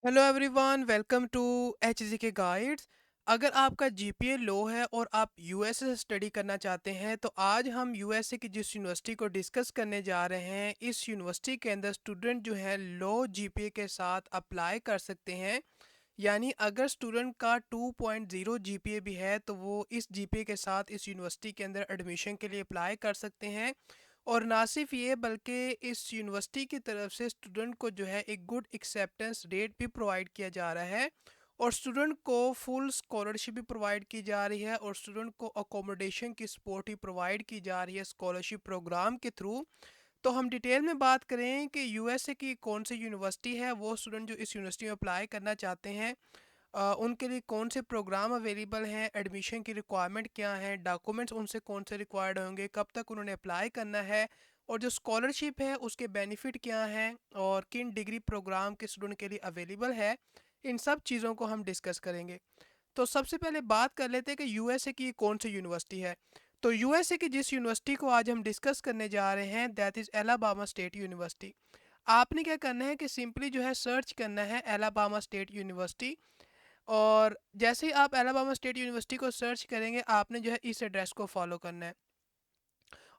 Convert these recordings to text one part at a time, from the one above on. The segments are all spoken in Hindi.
Hello everyone, welcome to H G K guides. अगर आपका जीपीए लो है और आप यूएसए से स्टडी करना चाहते हैं तो आज हम यूएसए की जिस यूनिवर्सिटी को डिस्कस करने जा रहे हैं, इस यूनिवर्सिटी के अंदर स्टूडेंट जो है लो जीपीए के साथ अप्लाई कर सकते हैं। यानी अगर स्टूडेंट का 2.0 जीपीए भी है तो वो इस जीपीए के साथ इस यूनिवर्सिटी के अंदर एडमिशन के लिए अप्लाई कर सकते हैं। और ना सिर्फ ये बल्कि इस यूनिवर्सिटी की तरफ से स्टूडेंट को जो है एक गुड एक्सेप्टेंस रेट भी प्रोवाइड किया जा रहा है। और स्टूडेंट को फुल स्कॉलरशिप भी प्रोवाइड की जा रही है और स्टूडेंट को अकोमोडेशन की सपोर्ट भी प्रोवाइड की जा रही है स्कॉलरशिप प्रोग्राम के थ्रू। तो हम डिटेल में बात करें कि यूएसए की कौन सी यूनिवर्सिटी है, वो स्टूडेंट जो इस यूनिवर्सिटी में अप्लाई करना चाहते हैं उनके लिए कौन से प्रोग्राम अवेलेबल हैं, एडमिशन की रिक्वायरमेंट क्या है, डॉक्यूमेंट्स उनसे कौन से रिक्वायर्ड होंगे, कब तक उन्होंने अप्लाई करना है, और जो स्कॉलरशिप है उसके बेनिफिट क्या हैं और किन डिग्री प्रोग्राम के स्टूडेंट के लिए अवेलेबल है। इन सब चीज़ों को हम डिस्कस करेंगे। तो सबसे पहले बात कर लेते हैं कि यूएसए की कौन सी यूनिवर्सिटी है। तो यूएसए की जिस यूनिवर्सिटी को आज हम डिस्कस करने जा रहे हैं that is Alabama state university. आपने क्या करना है कि सिंपली जो है सर्च करना है एलाबामा स्टेट यूनिवर्सिटी। और जैसे ही आप एलाबामा स्टेट यूनिवर्सिटी को सर्च करेंगे आपने जो है इस एड्रेस को फॉलो करना है।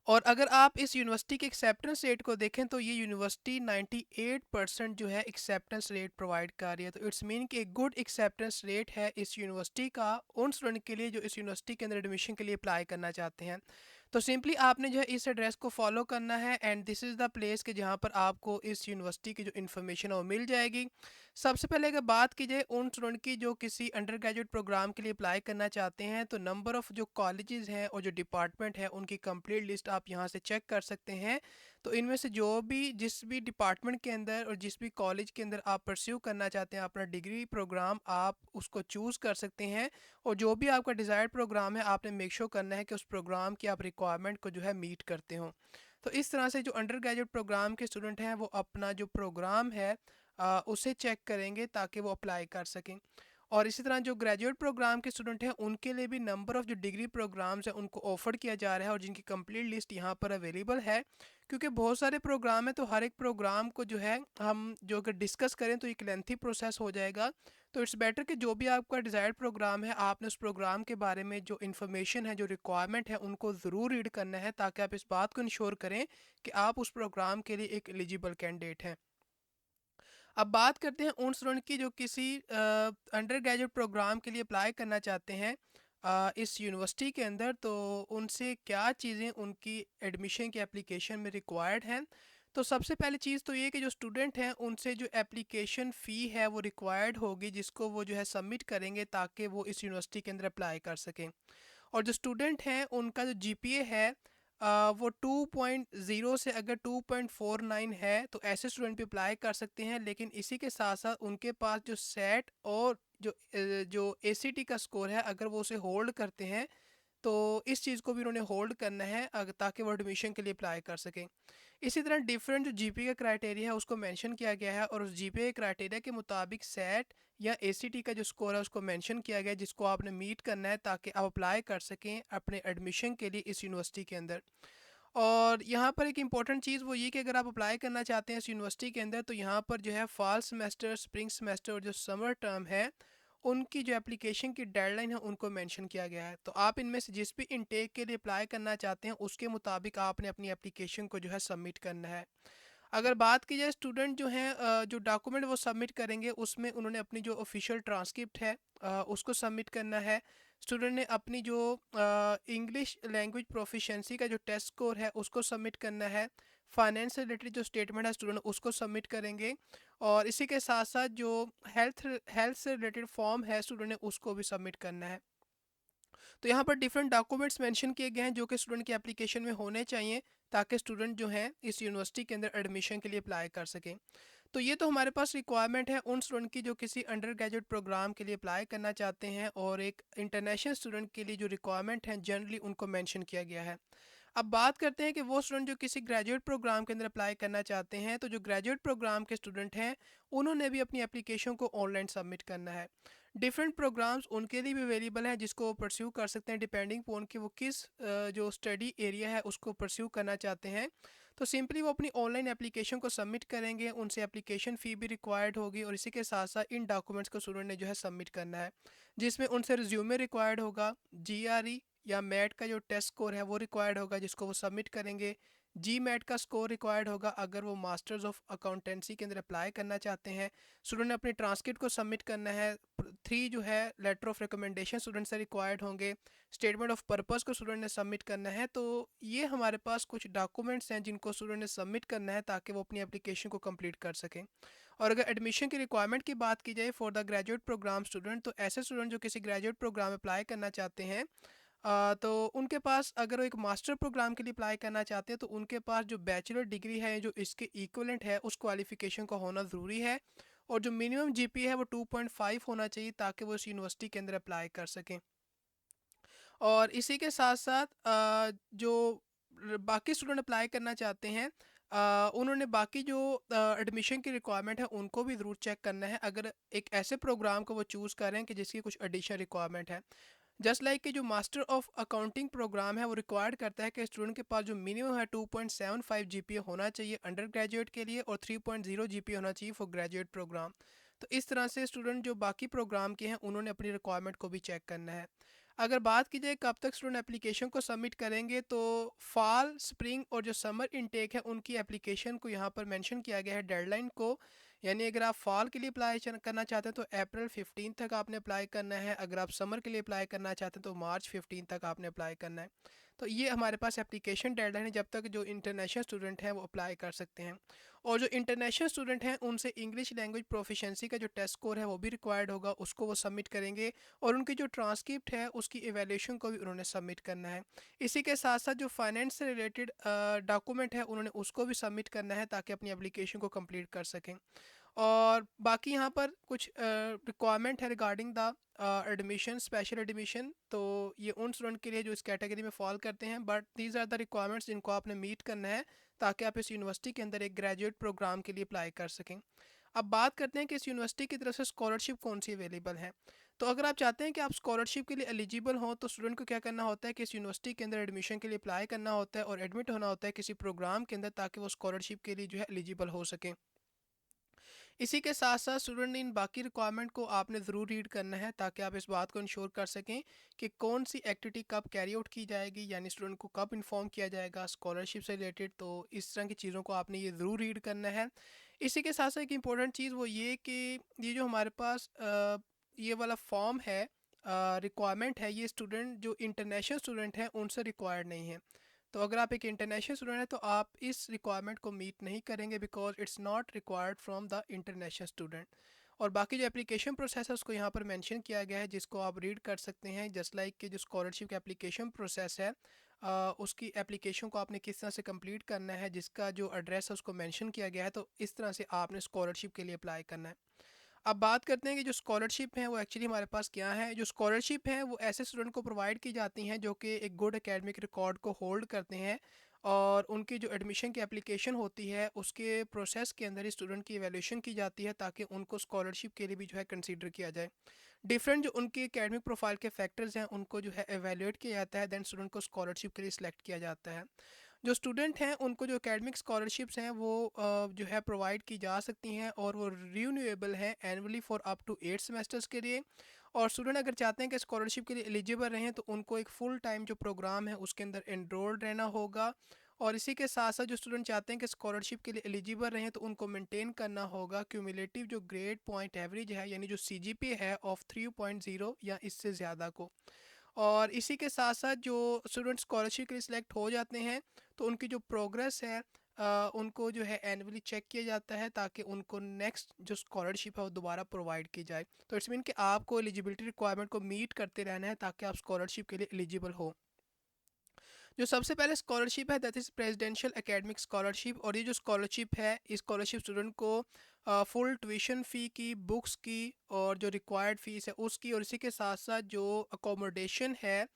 और अगर आप इस यूनिवर्सिटी के एक्सेप्टेंस रेट को देखें तो ये यूनिवर्सिटी 98% जो है एक्सेप्टेंस रेट प्रोवाइड कर रही है। तो इट्स मीन कि एक गुड एक्सेप्टेंस रेट है इस यूनिवर्सिटी का उन स्टूडेंट के लिए जो इस यूनिवर्सिटी के अंदर एडमिशन के लिए अप्लाई करना चाहते हैं। तो सिंपली आपने जो है इस एड्रेस को फॉलो करना है and this is the place के जहाँ पर आपको इस यूनिवर्सिटी की जो इन्फॉर्मेशन है वो मिल जाएगी। सबसे पहले अगर बात की जाए उन स्टूडेंट की जो किसी अंडर ग्रेजुएट प्रोग्राम के लिए अप्लाई करना चाहते हैं तो नंबर ऑफ़ जो कॉलेजेस हैं और जो डिपार्टमेंट है उनकी कंप्लीट लिस्ट आप यहाँ से चेक कर सकते हैं। तो इनमें से जो भी जिस भी डिपार्टमेंट के अंदर और जिस भी कॉलेज के अंदर आप परस्यू करना चाहते हैं अपना डिग्री प्रोग्राम, आप उसको चूज़ कर सकते हैं। और जो भी आपका डिज़ायर्ड प्रोग्राम है आपने मेक श्योर करना है कि उस प्रोग्राम की आप रिक्वायरमेंट को जो है मीट करते हो। तो इस तरह से जो अंडर ग्रेजुएट प्रोग्राम के स्टूडेंट हैं वो अपना जो प्रोग्राम है उसे चेक करेंगे ताकि वो अप्लाई कर सकें। और इसी तरह जो ग्रेजुएट प्रोग्राम के स्टूडेंट हैं उनके लिए भी नंबर ऑफ़ जो डिग्री प्रोग्राम्स हैं उनको ऑफ़र किया जा रहा है और जिनकी कंप्लीट लिस्ट यहाँ पर अवेलेबल है। क्योंकि बहुत सारे प्रोग्राम हैं तो हर एक प्रोग्राम को जो है हम जो अगर डिस्कस करें तो एक लेंथी प्रोसेस हो जाएगा। तो इट्स बेटर कि जो भी आपका डिज़ायर्ड प्रोग्राम है आपने उस प्रोग्राम के बारे में जो इन्फॉर्मेशन है, जो रिक्वायरमेंट है, उनको ज़रूर रीड करना है ताकि आप इस बात को इंश्योर करें कि आप उस प्रोग्राम के लिए एक एलिजिबल कैंडिडेट हैं। अब बात करते हैं उन स्टूडेंट की जो किसी अंडर ग्रेजुएट प्रोग्राम के लिए अप्लाई करना चाहते हैं इस यूनिवर्सिटी के अंदर। तो उनसे क्या चीज़ें उनकी एडमिशन की एप्लीकेशन में रिक्वायर्ड हैं। तो सबसे पहली चीज़ तो ये कि जो स्टूडेंट हैं उनसे जो एप्लीकेशन फ़ी है वो रिक्वायर्ड होगी जिसको वो जो है सबमिट करेंगे ताकि वो इस यूनिवर्सिटी के अंदर अप्लाई कर सकें। और जो स्टूडेंट हैं उनका जो जीपीए है वो 2.0 से अगर 2.49 है तो ऐसे स्टूडेंट भी अप्लाई कर सकते हैं। लेकिन इसी के साथ साथ उनके पास जो सेट और जो एसीटी का स्कोर है अगर वो उसे होल्ड करते हैं तो इस चीज़ को भी उन्होंने होल्ड करना है ताकि वो एडमिशन के लिए अप्लाई कर सकें। इसी तरह डिफरेंट जो जीपीए का क्राइटेरिया है उसको मेंशन किया गया है और उस जीपीए क्राइटेरिया के मुताबिक सेट या एसीटी का जो स्कोर है उसको मेंशन किया गया है जिसको आपने मीट करना है ताकि आप अप्लाई कर सकें अपने एडमिशन के लिए इस यूनिवर्सिटी के अंदर। और यहाँ पर एक इम्पॉर्टेंट चीज़ वो ये कि अगर आप अप्लाई करना चाहते हैं इस यूनिवर्सिटी के अंदर तो यहाँ पर जो है फॉल सेमेस्टर, स्प्रिंग सेमेस्टर और जो समर टर्म है उनकी जो एप्लीकेशन की डेडलाइन है उनको मेंशन किया गया है। तो आप इनमें से जिस भी इनटेक के लिए अप्लाई करना चाहते हैं उसके मुताबिक आपने अपनी एप्लीकेशन को जो है सबमिट करना है। अगर बात की जाए स्टूडेंट जो हैं जो डॉक्यूमेंट वो सबमिट करेंगे उसमें उन्होंने अपनी जो ऑफिशियल ट्रांसक्रिप्ट है उसको सबमिट करना है। स्टूडेंट ने अपनी जो इंग्लिश लैंग्वेज प्रोफिशिएंसी का जो टेस्ट स्कोर है उसको सबमिट करना है। फाइनेंस से रिलेटेड जो स्टेटमेंट है स्टूडेंट उसको सबमिट करेंगे। और इसी के साथ साथ जो हेल्थ हेल्थ से रिलेटेड फॉर्म है स्टूडेंट ने उसको भी सबमिट करना है। तो यहाँ पर डिफरेंट डॉक्यूमेंट्स मेंशन किए गए हैं जो कि स्टूडेंट की एप्लीकेशन में होने चाहिए ताकि स्टूडेंट जो हैं इस यूनिवर्सिटी के अंदर एडमिशन के लिए अप्लाई कर सकें। तो ये तो हमारे पास रिक्वायरमेंट है उन स्टूडेंट की जो किसी अंडर ग्रेजुएट प्रोग्राम के लिए अप्लाई करना चाहते हैं और एक इंटरनेशनल स्टूडेंट के लिए जो रिक्वायरमेंट है जनरली उनको मेंशन किया गया है। अब बात करते हैं कि वो स्टूडेंट जो किसी ग्रेजुएट प्रोग्राम के अंदर अप्लाई करना चाहते हैं तो जो ग्रेजुएट प्रोग्राम के स्टूडेंट हैं उन्होंने भी अपनी एप्लीकेशन को ऑनलाइन सबमिट करना है। डिफरेंट प्रोग्राम्स उनके लिए भी अवेलेबल हैं जिसको वो परस्यू कर सकते हैं डिपेंडिंग पोन कि वो किस जो स्टडी एरिया है उसको परस्यू करना चाहते हैं। तो सिंपली वो अपनी ऑनलाइन एप्लीकेशन को सबमिट करेंगे, उनसे एप्लीकेशन फ़ी भी रिक्वायर्ड होगी और इसी के साथ साथ इन डॉक्यूमेंट्स को स्टूडेंट ने जो है सबमिट करना है, जिसमें उनसे रिज्यूमे रिक्वायर्ड होगा, जीआरई या मैट का जो टेस्ट स्कोर है वो रिक्वायर्ड होगा जिसको वो सबमिट करेंगे, जी मैट का स्कोर रिक्वायर्ड होगा अगर वो मास्टर्स ऑफ अकाउंटेंसी के अंदर अप्लाई करना चाहते हैं। स्टूडेंट ने अपनी ट्रांसक्रिप्ट को सबमिट करना है। 3 जो है लेटर ऑफ रिकमेंडेशन स्टूडेंट से रिक्वायर्ड होंगे। स्टेटमेंट ऑफ पर्पस को स्टूडेंट ने सबमिट करना है। तो ये हमारे पास कुछ डॉक्यूमेंट्स हैं जिनको स्टूडेंट ने सबमिट करना है ताकि वो अपनी एप्लीकेशन को कंप्लीट कर सकें। और अगर एडमिशन की रिक्वायरमेंट की बात की जाए for the graduate program student, तो ऐसे स्टूडेंट जो किसी ग्रेजुएट प्रोग्राम में अप्लाई करना चाहते हैं, तो उनके पास अगर वो एक मास्टर प्रोग्राम के लिए अप्लाई करना चाहते हैं तो उनके पास जो बैचलर डिग्री है जो इसके इक्विवेलेंट है उस क्वालिफिकेशन का होना ज़रूरी है। और जो मिनिमम जीपीए है वो 2.5 होना चाहिए ताकि वो इस यूनिवर्सिटी के अंदर अप्लाई कर सकें। और इसी के साथ साथ जो बाकी स्टूडेंट अप्लाई करना चाहते हैं, उन्होंने बाकी जो एडमिशन की रिक्वायरमेंट है उनको भी ज़रूर चेक करना है अगर एक ऐसे प्रोग्राम को वो चूज़ करें कि जिसकी कुछ एडिशनल रिक्वायरमेंट है। जस्ट लाइक कि जो मास्टर ऑफ अकाउंटिंग प्रोग्राम है वो रिक्वायर्ड करता है कि स्टूडेंट के पास जो मिनिमम है 2.75 जीपीए होना चाहिए अंडर ग्रेजुएट के लिए और 3.0 जीपीए होना चाहिए फॉर ग्रेजुएट प्रोग्राम। तो इस तरह से स्टूडेंट जो बाकी प्रोग्राम के हैं उन्होंने अपनी रिक्वायरमेंट को भी चेक करना है। अगर बात की जाए कब तक स्टूडेंट एप्लीकेशन को सबमिट करेंगे, तो फॉल स्प्रिंग और जो समर इनटेक है उनकी एप्लीकेशन को यहाँ पर मेंशन किया गया है डेडलाइन को। यानी अगर आप फॉल के लिए अप्लाई करना चाहते हैं तो अप्रैल 15 तक आपने अप्लाई करना है, अगर आप समर के लिए अप्लाई करना चाहते हैं तो मार्च 15 तक आपने अप्लाई करना है। तो ये हमारे पास एप्लीकेशन डेडलाइन है जब तक जो इंटरनेशनल स्टूडेंट हैं वो अप्लाई कर सकते हैं। और जो इंटरनेशनल स्टूडेंट हैं उनसे इंग्लिश लैंग्वेज प्रोफिशेंसी का जो टेस्ट स्कोर है वो भी रिक्वायर्ड होगा, उसको वो सबमिट करेंगे। और उनकी जो ट्रांसक्रिप्ट है उसकी एवेल्यूशन को भी उन्होंने सबमिट करना है। इसी के साथ साथ जो फाइनेंस से रिलेटेड डॉक्यूमेंट है उन्होंने उसको भी सबमिट करना है ताकि अपनी एप्लीकेशन को कंप्लीट कर सकें। और बाकी यहाँ पर कुछ रिक्वायरमेंट है regarding the admission, special admission. तो ये उन स्टूडेंट के लिए जो इस कैटेगरी में फॉल करते हैं, but these are the requirements जिनको आपने मीट करना है ताकि आप इस यूनिवर्सिटी के अंदर एक ग्रेजुएट प्रोग्राम के लिए अप्लाई कर सकें। अब बात करते हैं कि इस यूनिवर्सिटी की तरफ से स्कॉलरशिप कौन सी अवेलेबल है। तो अगर आप चाहते हैं कि आप स्कॉलरशिप के लिए एलिजिबल हों तो स्टूडेंट को क्या करना होता है कि इस यूनिवर्सिटी के अंदर एडमिशन के लिए अप्लाई करना होता है और एडमिट होना होता है किसी प्रोग्राम के अंदर ताकि वो स्कॉलरशिप के लिए जो है एलिजिबल हो सकें। इसी के साथ साथ स्टूडेंट ने इन बाकी रिक्वायरमेंट को आपने ज़रूर रीड करना है ताकि आप इस बात को इंश्योर कर सकें कि कौन सी एक्टिविटी कब कैरी आउट की जाएगी, यानी स्टूडेंट को कब इन्फॉर्म किया जाएगा स्कॉलरशिप से रिलेटेड। तो इस तरह की चीज़ों को आपने ये ज़रूर रीड करना है। इसी के साथ साथ एक इम्पोर्टेंट चीज़ वो ये कि ये जो हमारे पास ये वाला फॉर्म है, रिक्वायरमेंट है, ये स्टूडेंट जो इंटरनेशनल स्टूडेंट हैं उनसे रिक्वायर्ड नहीं है। तो अगर आप एक इंटरनेशनल स्टूडेंट हैं तो आप इस रिक्वायरमेंट को मीट नहीं करेंगे because it's not required from the international student. और बाकी जो एप्लीकेशन प्रोसेस है उसको यहाँ पर मेंशन किया गया है जिसको आप रीड कर सकते हैं। जस्ट लाइक कि जो स्कॉलरशिप का एप्लीकेशन प्रोसेस है, उसकी एप्लीकेशन को आपने किस तरह से कंप्लीट करना है, जिसका जो एड्रेस है उसको मेंशन किया गया है। तो इस तरह से आपने स्कॉलरशिप के लिए अप्लाई करना है। अब बात करते हैं कि जो स्कॉलरशिप है वो एक्चुअली हमारे पास क्या है। जो स्कॉलरशिप है वो ऐसे स्टूडेंट को प्रोवाइड की जाती हैं जो कि एक गुड एकेडमिक रिकॉर्ड को होल्ड करते हैं और उनकी जो एडमिशन की एप्लीकेशन होती है उसके प्रोसेस के अंदर ही स्टूडेंट की एवेल्यूशन की जाती है ताकि उनको स्कॉलरशिप के लिए भी जो है कंसीडर किया जाए। डिफरेंट जो उनके एकेडमिक प्रोफाइल के फैक्टर्स हैं उनको जो है एवेल्यूएट किया जाता है, देन स्टूडेंट को स्कॉलरशिप के लिए सिलेक्ट किया जाता है। जो स्टूडेंट हैं उनको जो एकेडमिक स्कॉलरशिप्स हैं वो जो है प्रोवाइड की जा सकती हैं और वो रिन्यूएबल हैं annually for up to 8 semesters के लिए। और स्टूडेंट अगर चाहते हैं कि स्कॉलरशिप के लिए एलिजिबल रहें तो उनको एक फुल टाइम जो प्रोग्राम है उसके अंदर एनरोल्ड रहना होगा। और इसी के साथ साथ जो स्टूडेंट चाहते हैं कि स्कॉलरशिप के लिए एलिजिबल रहें तो उनको मेंटेन करना होगा क्यूमुलेटिव जो ग्रेड पॉइंट एवरेज है, यानी जो सीजीपीए है ऑफ 3.0 या इससे ज़्यादा को। और इसी के साथ साथ जो स्टूडेंट स्कॉलरशिप के लिए सिलेक्ट हो जाते हैं तो उनकी जो प्रोग्रेस है उनको जो है एनुअली चेक किया जाता है ताकि उनको नेक्स्ट जो स्कॉलरशिप है वो दोबारा प्रोवाइड की जाए। तो इट्स मीन कि आपको एलिजिबिलिटी रिक्वायरमेंट को मीट करते रहना है ताकि आप स्कॉलरशिप के लिए एलिजिबल हो। जो सबसे पहले स्कॉलरशिप है that is presidential academic scholarship. और ये जो स्कॉलरशिप है इस स्कॉलरशिप स्टूडेंट को फुल ट्यूशन फ़ी की, बुक्स की और जो रिक्वायर्ड फ़ीस है उसकी और इसी के साथ साथ जो अकोमोडेशन है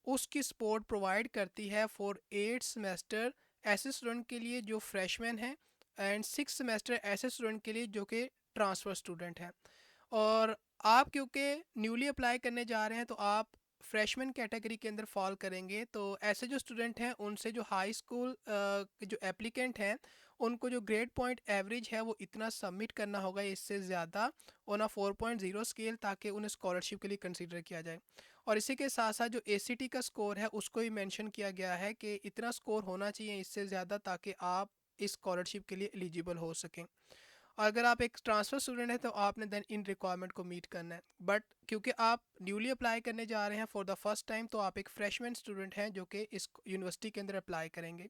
उसकी सपोर्ट प्रोवाइड करती है फॉर 8 सेमेस्टर ऐसे स्टूडेंट के लिए जो फ्रेशमैन है एंड 6 सेमेस्टर ऐसे स्टूडेंट के लिए जो कि ट्रांसफ़र स्टूडेंट हैं। और आप क्योंकि न्यूली अप्लाई करने जा रहे हैं तो आप फ्रेशमैन कैटेगरी के अंदर फॉल करेंगे। तो ऐसे जो स्टूडेंट हैं उनसे जो हाई स्कूल के जो एप्लीकेंट हैं उनको जो ग्रेड पॉइंट एवरेज है वो इतना सबमिट करना होगा इससे ज़्यादा ऑन अ 4.0 स्केल, ताकि उन्हें स्कॉलरशिप के लिए कंसीडर किया जाए। और इसी के साथ साथ जो ACT का स्कोर है उसको भी मेंशन किया गया है कि इतना स्कोर होना चाहिए इससे ज़्यादा, ताकि आप इस स्कॉलरशिप के लिए एलिजिबल हो सकें। और अगर आप एक ट्रांसफ़र स्टूडेंट हैं तो आपने देन इन रिक्वायरमेंट को मीट करना है। बट क्योंकि आप न्यूली अप्लाई करने जा रहे हैं फॉर द फर्स्ट टाइम, तो आप एक फ्रेशमैन स्टूडेंट हैं जो कि इस यूनिवर्सिटी के अंदर अप्लाई करेंगे।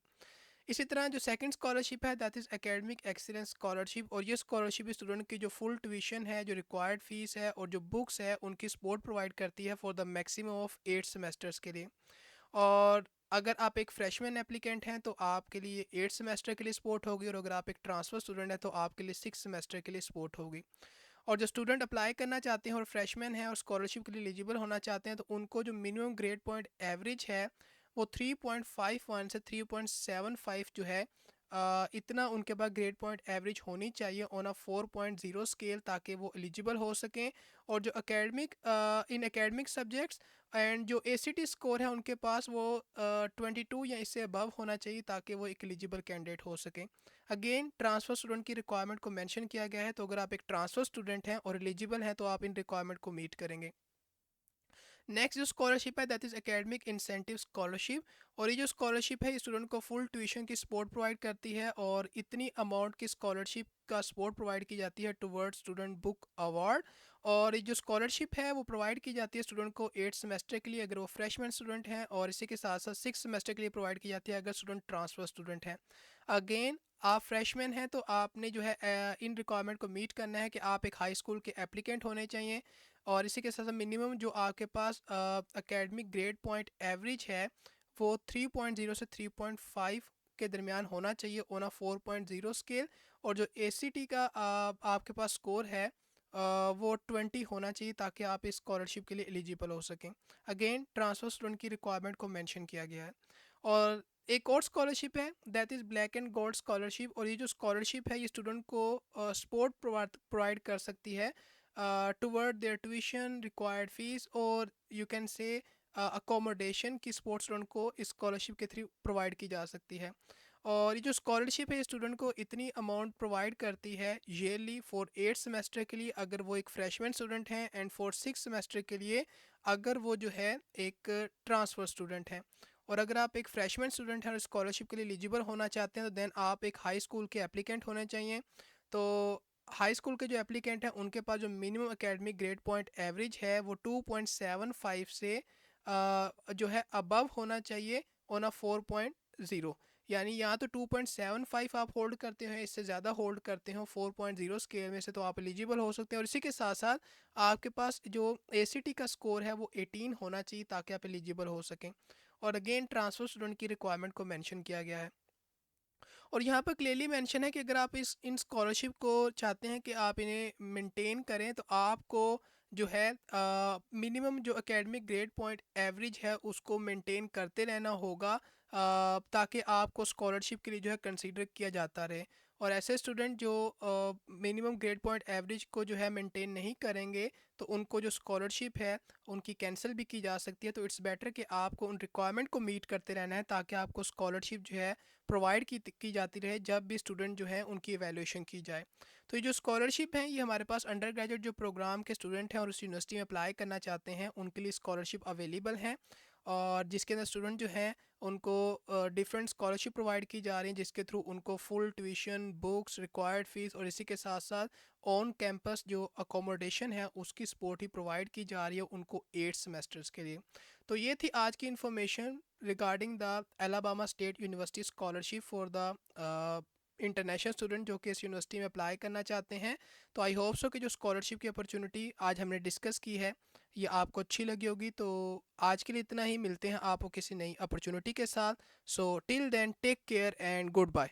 इसी तरह जो सेकंड स्कॉलरशिप है that is academic excellence scholarship, और ये स्कॉलरशिप स्टूडेंट की जो फुल ट्यूशन है, जो रिक्वायर्ड फीस है और जो बुक्स है उनकी सपोर्ट प्रोवाइड करती है for the maximum of 8 semesters के लिए। और अगर आप एक फ्रेशमैन एप्लीकेंट हैं तो आपके लिए 8 सेमेस्टर के लिए सपोर्ट होगी, और अगर आप एक ट्रांसफ़र स्टूडेंट हैं तो आपके लिए 6 सेमेस्टर के लिए सपोर्ट होगी। और जो स्टूडेंट अप्लाई करना चाहते हैं और फ्रेशमैन हैं और स्कॉलरशिप के लिए एलिजिबल होना चाहते हैं, तो उनको जो मिनिमम ग्रेड पॉइंट एवरेज है वो 3.51 से 3.75 जो है इतना उनके पास ग्रेड पॉइंट एवरेज होनी चाहिए ऑन अ 4.0 स्केल, ताकि वो एलिजिबल हो सकें। और जो academic in academic subjects and जो ACT स्कोर है उनके पास वो 22 या इससे अबव होना चाहिए, ताकि वो एक एलिजिबल कैंडिडेट हो सकें। अगेन ट्रांसफ़र स्टूडेंट की रिक्वायरमेंट को मेंशन किया गया है, तो अगर आप एक ट्रांसफ़र स्टूडेंट हैं और एलिजिबल हैं तो आप इन रिक्वायरमेंट को मीट करेंगे। नेक्स्ट जो स्कॉलरशिप है that is academic incentive scholarship, और ये जो स्कॉलरशिप है स्टूडेंट को फुल ट्यूशन की सपोर्ट प्रोवाइड करती है, और इतनी अमाउंट की स्कॉलरशिप का सपोर्ट प्रोवाइड की जाती है टुवर्ड स्टूडेंट बुक अवार्ड। और ये जो स्कॉलरशिप है वो प्रोवाइड की जाती है स्टूडेंट को 8 सेमेस्टर के लिए अगर वो फ्रेशमैन स्टूडेंट हैं, और इसी के साथ साथ 6 सेमेस्टर के लिए प्रोवाइड की जाती है अगर स्टूडेंट ट्रांसफ़र स्टूडेंट हैं। अगेन आप फ्रेशमैन हैं तो आपने जो है इन रिक्वायरमेंट को मीट करना है कि आप एक हाई स्कूल के एप्लीकेंट होने चाहिए, और इसी के साथ साथ मिनिमम जो आपके पास एकेडमिक ग्रेड पॉइंट एवरेज है वो 3.0 से 3.5 के दरमियान होना चाहिए ऑन अ 4.0 स्केल। और जो ACT का आपके पास स्कोर है वो 20 होना चाहिए, ताकि आप इस स्कॉलरशिप के लिए एलिजिबल हो सकें। अगेन ट्रांसफ़र स्टूडेंट की रिक्वायरमेंट को मेंशन किया गया है। और एक और स्कॉलरशिप है that is black and gold scholarship, और ये जो स्कॉलरशिप है ये स्टूडेंट को सपोर्ट प्रोवाइड कर सकती है toward their tuition required fees, और यू कैन से अकोमोडेशन की सपोर्ट स्टूडेंट को इस स्कॉलरशिप के थ्रू प्रोवाइड की जा सकती है। और ये जो स्कॉलरशिप है स्टूडेंट को इतनी अमाउंट प्रोवाइड करती है ईयरली फॉर 8 सेमेस्टर के लिए अगर वो एक फ्रेशमैन स्टूडेंट हैं, एंड फॉर 6 सेमेस्टर के लिए अगर वो जो है एक ट्रांसफ़र स्टूडेंट हैं। और अगर आप एक फ्रेशमैन स्टूडेंट हैं और स्कॉलरशिप के लिए एलिजिबल होना चाहते हैं तो देन आप एक हाई स्कूल के एप्लीकेंट होने चाहिए। तो हाई स्कूल के जो एप्लीकेंट हैं उनके पास जो minimum academic grade point average है वो 2.75 से जो है अबव होना चाहिए ऑन अ 4.0। यानी या तो 2.75 आप होल्ड करते हैं, इससे ज़्यादा होल्ड करते हो 4.0 स्केल में से, तो आप एलिजिबल हो सकते हैं। और इसी के साथ साथ आपके पास जो ACT का स्कोर है वो 18 होना चाहिए, ताकि आप एलिजिबल हो सकें। और अगेन ट्रांसफ़र स्टूडेंट की रिक्वायरमेंट को मेंशन किया गया है। और यहाँ पर क्लियरली मेंशन है कि अगर आप इस इन स्कॉलरशिप को चाहते हैं कि आप इन्हें मेंटेन करें, तो आपको जो है मिनिमम जो एकेडमिक ग्रेड पॉइंट एवरेज है उसको मेंटेन करते रहना होगा, ताकि आपको स्कॉलरशिप के लिए जो है कंसीडर किया जाता रहे। और ऐसे स्टूडेंट जो मिनिमम ग्रेड पॉइंट एवरेज को जो है मेंटेन नहीं करेंगे तो उनको जो स्कॉलरशिप है उनकी कैंसिल भी की जा सकती है। तो इट्स बेटर कि आपको उन रिक्वायरमेंट को मीट करते रहना है, ताकि आपको स्कॉलरशिप जो है प्रोवाइड की जाती रहे जब भी स्टूडेंट जो है उनकी एवेल्यूएशन की जाए। तो ये जो स्कॉलरशिप है ये हमारे पास अंडर ग्रेजुएट जो प्रोग्राम के स्टूडेंट हैं और उस यूनिवर्सिटी में अप्लाई करना चाहते हैं उनके लिए स्कॉलरशिप अवेलेबल है, और जिसके अंदर स्टूडेंट जो हैं उनको डिफरेंट स्कॉलरशिप प्रोवाइड की जा रही हैं, जिसके थ्रू उनको full tuition books required fees और इसी के साथ साथ ऑन कैंपस जो अकोमोडेशन है उसकी सपोर्ट ही प्रोवाइड की जा रही है उनको 8 सेमेस्टर्स के लिए। तो ये थी आज की information regarding the Alabama state university scholarship for the international student जो कि इस यूनिवर्सिटी में अप्लाई करना चाहते हैं। तो आई होप सो कि जो स्कॉलरशिप की अपॉर्चुनिटी आज हमने डिस्कस की है ये आपको अच्छी लगी होगी। तो आज के लिए इतना ही, मिलते हैं आपको किसी नई अपॉर्चुनिटी के साथ। So till then take care and good bye.